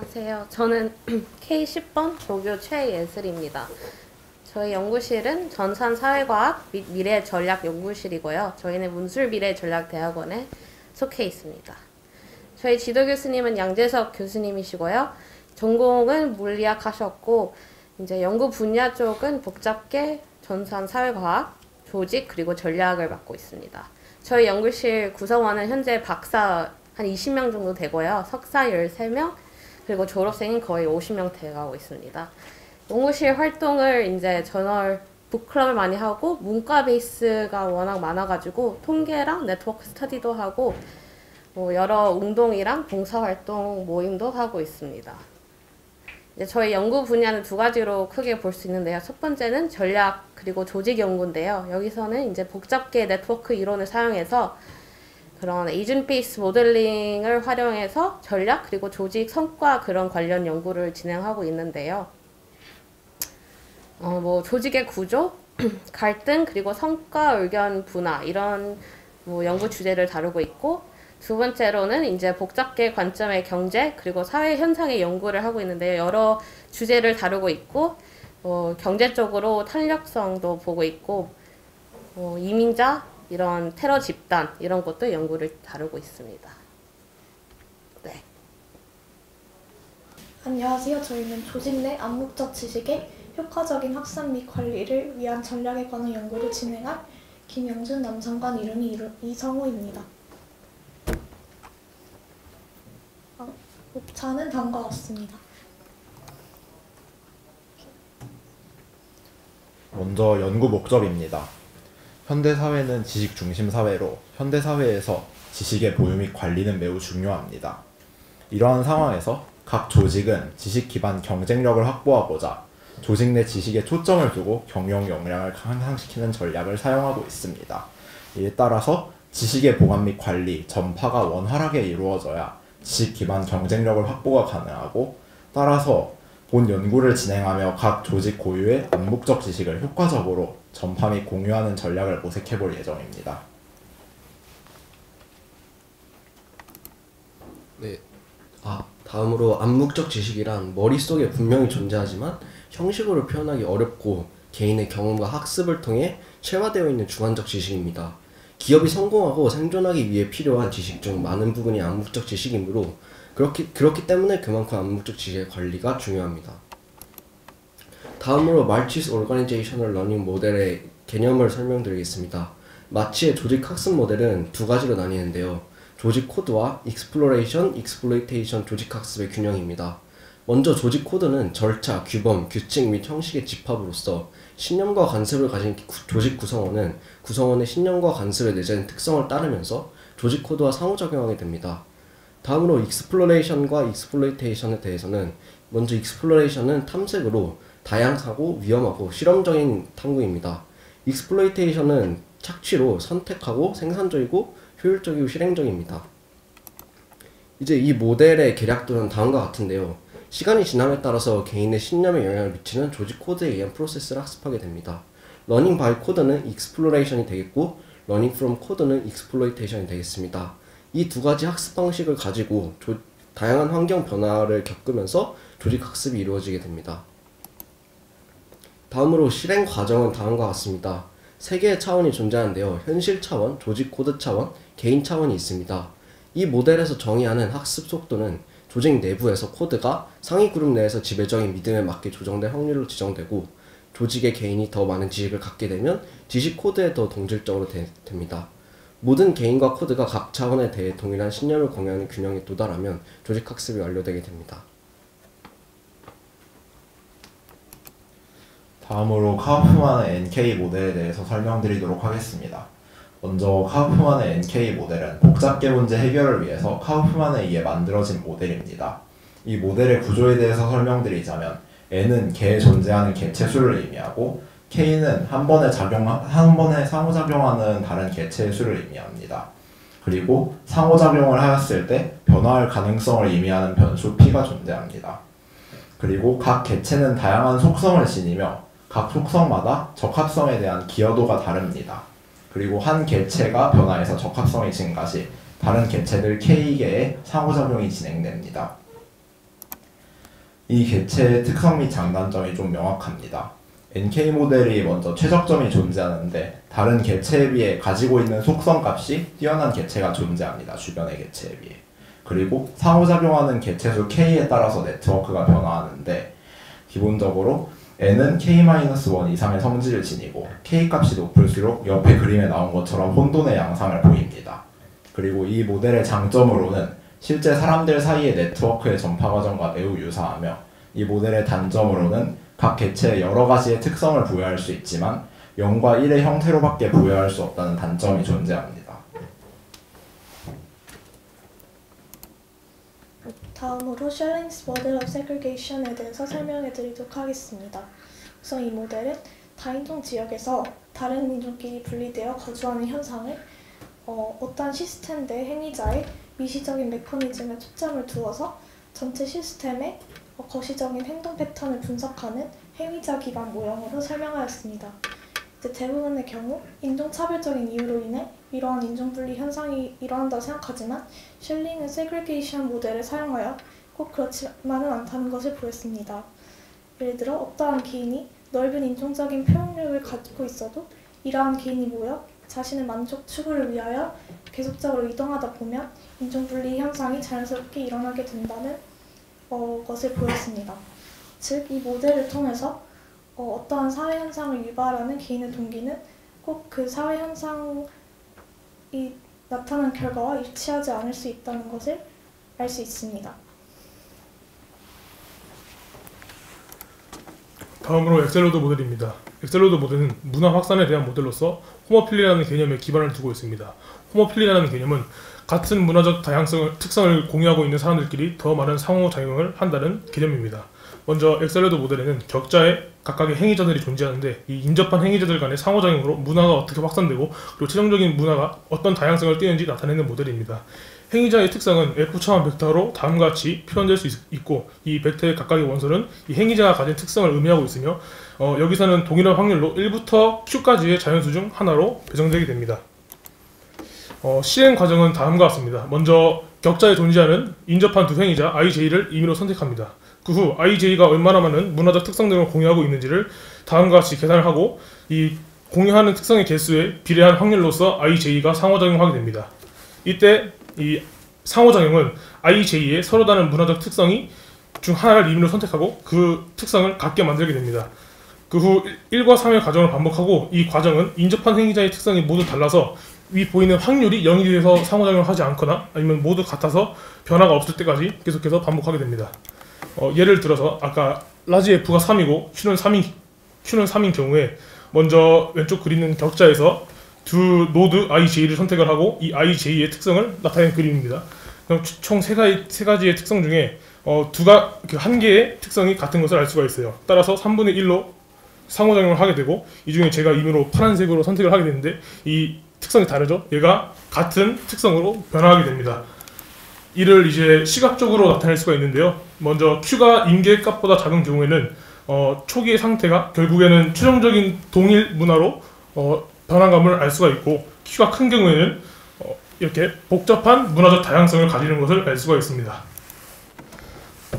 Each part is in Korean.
안녕하세요. 저는 K10번 조교 최예슬입니다. 저희 연구실은 전산사회과학 및 미래전략연구실이고요. 저희는 문술미래전략대학원에 속해 있습니다. 저희 지도 교수님은 양재석 교수님이시고요. 전공은 물리학 하셨고, 이제 연구 분야 쪽은 복잡계 전산사회과학, 조직 그리고 전략을 맡고 있습니다. 저희 연구실 구성원은 현재 박사 한 20명 정도 되고요. 석사 13명, 그리고 졸업생은 거의 50명 돼가고 있습니다. 연구실 활동을 이제 저널 북클럽을 많이 하고 문과 베이스가 워낙 많아가지고 통계랑 네트워크 스터디도 하고 여러 운동이랑 봉사활동 모임도 하고 있습니다. 이제 저희 연구 분야는 두 가지로 크게 볼 수 있는데요. 첫 번째는 전략 그리고 조직 연구인데요. 여기서는 이제 복잡계 네트워크 이론을 사용해서 그런 에이전트 베이스 모델링을 활용해서 전략 그리고 조직 성과 그런 관련 연구를 진행하고 있는데요. 조직의 구조, 갈등 그리고 성과 의견 분화 이런 연구 주제를 다루고 있고, 두 번째로는 이제 복잡계 관점의 경제 그리고 사회 현상의 연구를 하고 있는데요. 여러 주제를 다루고 있고 경제적으로 탄력성도 보고 있고 이민자 이런 테러 집단 이런 것도 연구를 다루고 있습니다. 네. 안녕하세요. 저희는 조직 내 암묵적 지식의 효과적인 확산 및 관리를 위한 전략에 관한 연구를 진행할 김영준 남성관 이름이 이성우입니다. 목차는 다음과 같습니다. 먼저 연구 목적입니다. 현대사회는 지식 중심 사회로 현대사회에서 지식의 보유 및 관리는 매우 중요합니다. 이러한 상황에서 각 조직은 지식 기반 경쟁력을 확보하고자 조직 내 지식에 초점을 두고 경영 역량을 향상시키는 전략을 사용하고 있습니다. 이에 따라서 지식의 보관 및 관리, 전파가 원활하게 이루어져야 지식 기반 경쟁력을 확보가 가능하고, 따라서 본 연구를 진행하며 각 조직 고유의 암묵적 지식을 효과적으로 전파 및 공유하는 전략을 모색해 볼 예정입니다. 네. 다음으로 암묵적 지식이란 머릿속에 분명히 존재하지만 형식으로 표현하기 어렵고 개인의 경험과 학습을 통해 체화되어 있는 주관적 지식입니다. 기업이 성공하고 생존하기 위해 필요한 지식 중 많은 부분이 암묵적 지식이므로 그렇기 때문에 그만큼 암묵적 지식의 관리가 중요합니다. 다음으로 March's Organizational Learning 모델의 개념을 설명드리겠습니다. 마치의 조직 학습 모델은 두 가지로 나뉘는데요. 조직 코드와 Exploration, Exploitation 조직 학습의 균형입니다. 먼저 조직 코드는 절차, 규범, 규칙 및 형식의 집합으로서 신념과 관습을 가진 조직 구성원은 구성원의 신념과 관습에 내재된 특성을 따르면서 조직 코드와 상호작용하게 됩니다. 다음으로 Exploration과 Exploitation에 대해서는 먼저 Exploration은 탐색으로 다양하고 위험하고 실험적인 탐구입니다. Exploitation은 착취로 선택하고 생산적이고 효율적이고 실행적입니다. 이제 이 모델의 계략도는 다음과 같은데요. 시간이 지남에 따라서 개인의 신념에 영향을 미치는 조직 코드에 의한 프로세스를 학습하게 됩니다. Learning by code는 Exploration이 되겠고 Learning from code는 Exploitation이 되겠습니다. 이 두 가지 학습 방식을 가지고 다양한 환경 변화를 겪으면서 조직 학습이 이루어지게 됩니다. 다음으로 실행 과정은 다음과 같습니다. 세 개의 차원이 존재하는데요. 현실 차원, 조직 코드 차원, 개인 차원이 있습니다. 이 모델에서 정의하는 학습 속도는 조직 내부에서 코드가 상위 그룹 내에서 지배적인 믿음에 맞게 조정될 확률로 지정되고, 조직의 개인이 더 많은 지식을 갖게 되면 지식 코드에 더 동질적으로 됩니다. 모든 개인과 코드가 각 차원에 대해 동일한 신념을 공유하는 균형에 도달하면 조직 학습이 완료되게 됩니다. 다음으로 카우프만의 NK 모델에 대해서 설명드리도록 하겠습니다. 먼저 카우프만의 NK 모델은 복잡계 문제 해결을 위해서 카우프만에 의해 만들어진 모델입니다. 이 모델의 구조에 대해서 설명드리자면, N은 개에 존재하는 개체 수를 의미하고 K는 한 번에 상호작용하는 다른 개체의 수를 의미합니다. 그리고 상호작용을 하였을 때 변화할 가능성을 의미하는 변수 P가 존재합니다. 그리고 각 개체는 다양한 속성을 지니며 각 속성마다 적합성에 대한 기여도가 다릅니다. 그리고 한 개체가 변화해서 적합성이 증가 시 다른 개체들 K개의 상호작용이 진행됩니다. 이 개체의 특성 및 장단점이 좀 명확합니다. NK 모델이 먼저 최적점이 존재하는데 다른 개체에 비해 가지고 있는 속성 값이 뛰어난 개체가 존재합니다. 주변의 개체에 비해. 그리고 상호작용하는 개체수 K에 따라서 네트워크가 변화하는데 기본적으로 N은 K-1 이상의 성질을 지니고 K 값이 높을수록 옆에 그림에 나온 것처럼 혼돈의 양상을 보입니다. 그리고 이 모델의 장점으로는 실제 사람들 사이의 네트워크의 전파 과정과 매우 유사하며 이 모델의 단점으로는 각 개체에 여러 가지의 특성을 부여할 수 있지만 0과 1의 형태로밖에 부여할 수 없다는 단점이 존재합니다. 다음으로 쉘링스 모델 오브 세그리게이션에 대해서 설명해 드리도록 하겠습니다. 우선 이 모델은 다인종 지역에서 다른 인종끼리 분리되어 거주하는 현상을 어떠한 시스템 내 행위자의 미시적인 메커니즘에 초점을 두어서 전체 시스템의 거시적인 행동 패턴을 분석하는 행위자 기반 모형으로 설명하였습니다. 이제 대부분의 경우 인종차별적인 이유로 인해 이러한 인종분리 현상이 일어난다고 생각하지만 쉘링은 세그리게이션 모델을 사용하여 꼭 그렇지만은 않다는 것을 보였습니다. 예를 들어 어떠한 개인이 넓은 인종적인 표현력을 가지고 있어도 이러한 개인이 모여 자신의 만족 추구를 위하여 계속적으로 이동하다 보면 인종분리 현상이 자연스럽게 일어나게 된다는 것을 보였습니다. 즉, 이 모델을 통해서 어떠한 사회현상을 유발하는 개인의 동기는 꼭 그 사회현상이 나타난 결과와 일치하지 않을 수 있다는 것을 알 수 있습니다. 다음으로 엑셀로드 모델입니다. 엑셀로드 모델은 문화 확산에 대한 모델로서 호모필리라는 개념에 기반을 두고 있습니다. 호모필리라는 개념은 같은 문화적 특성을 공유하고 있는 사람들끼리 더 많은 상호작용을 한다는 개념입니다. 먼저 엑셀로드 모델에는 격자의 각각의 행위자들이 존재하는데 이 인접한 행위자들 간의 상호작용으로 문화가 어떻게 확산되고 그리고 최종적인 문화가 어떤 다양성을 띠는지 나타내는 모델입니다. 행위자의 특성은 F차원 벡터로 다음과 같이 표현될 수 있고 이 벡터의 각각의 원소는 이 행위자가 가진 특성을 의미하고 있으며 여기서는 동일한 확률로 1부터 Q까지의 자연수 중 하나로 배정되게 됩니다. 실행 과정은 다음과 같습니다. 먼저 격자에 존재하는 인접한 두 행위자 IJ를 임의로 선택합니다. 그 후 IJ가 얼마나 많은 문화적 특성들을 공유하고 있는지를 다음과 같이 계산을 하고 이 공유하는 특성의 개수에 비례한 확률로서 IJ가 상호작용하게 됩니다. 이때 이 상호작용은 IJ의 서로 다른 문화적 특성이 중 하나를 임의로 선택하고 그 특성을 갖게 만들게 됩니다. 그 후 1과 3의 과정을 반복하고 이 과정은 인접한 행위자의 특성이 모두 달라서 위 보이는 확률이 0이 돼서 상호작용을 하지 않거나 아니면 모두 같아서 변화가 없을 때까지 계속해서 반복하게 됩니다. 예를 들어서 아까 라지 F가 3이고 Q는 3인 경우에 먼저 왼쪽 그리는 격자에서 두 노드 IJ를 선택을 하고 이 IJ의 특성을 나타낸 그림입니다. 그럼 총 세 가지의 특성 중에 한 개의 특성이 같은 것을 알 수가 있어요. 따라서 3분의 1로 상호작용을 하게 되고 이 중에 제가 임의로 파란색으로 선택을 하게 되는데 이 특성이 다르죠? 얘가 같은 특성으로 변화하게 됩니다. 이를 이제 시각적으로 나타낼 수가 있는데요. 먼저 Q가 임계값보다 작은 경우에는 초기의 상태가 결국에는 최종적인 동일 문화로 변화감을 알 수가 있고 Q가 큰 경우에는 이렇게 복잡한 문화적 다양성을 가지는 것을 알 수가 있습니다.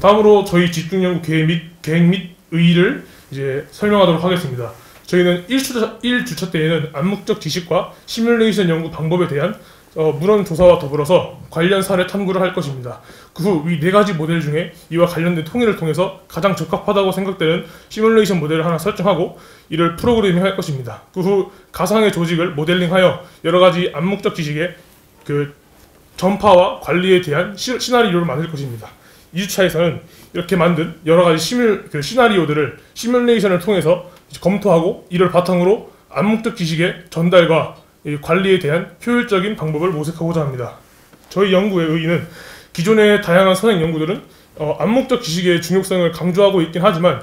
다음으로 저희 집중연구 계획 및 의의를 이제 설명하도록 하겠습니다. 저희는 1주차 때에는 암묵적 지식과 시뮬레이션 연구 방법에 대한 문헌 조사와 더불어서 관련 사례 탐구를 할 것입니다. 그 후 위 4가지 모델 중에 이와 관련된 통일을 통해서 가장 적합하다고 생각되는 시뮬레이션 모델을 하나 설정하고 이를 프로그래밍 할 것입니다. 그 후 가상의 조직을 모델링하여 여러가지 암묵적 지식의 그 전파와 관리에 대한 시나리오를 만들 것입니다. 2주차에서는 이렇게 만든 여러가지 시나리오들을 시뮬레이션을 통해서 검토하고 이를 바탕으로 암묵적 지식의 전달과 관리에 대한 효율적인 방법을 모색하고자 합니다. 저희 연구의 의의는 기존의 다양한 선행 연구들은 암묵적 지식의 중요성을 강조하고 있긴 하지만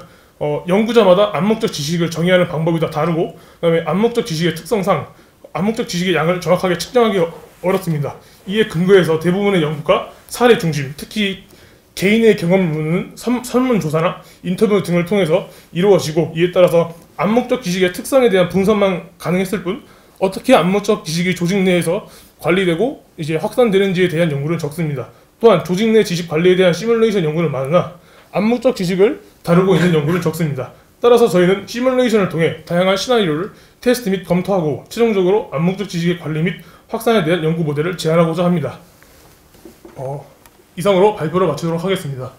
연구자마다 암묵적 지식을 정의하는 방법이 다 다르고 그다음에 암묵적 지식의 특성상 암묵적 지식의 양을 정확하게 측정하기 어렵습니다. 이에 근거해서 대부분의 연구가 사례 중심, 특히 개인의 경험론은 설문조사나 인터뷰 등을 통해서 이루어지고 이에 따라서 암묵적 지식의 특성에 대한 분석만 가능했을 뿐 어떻게 암묵적 지식이 조직 내에서 관리되고 이제 확산되는지에 대한 연구는 적습니다. 또한 조직 내 지식 관리에 대한 시뮬레이션 연구는 많으나 암묵적 지식을 다루고 있는 연구를 적습니다. 따라서 저희는 시뮬레이션을 통해 다양한 시나리오를 테스트 및 검토하고 최종적으로 암묵적 지식의 관리 및 확산에 대한 연구 모델을 제안하고자 합니다. 이상으로 발표를 마치도록 하겠습니다.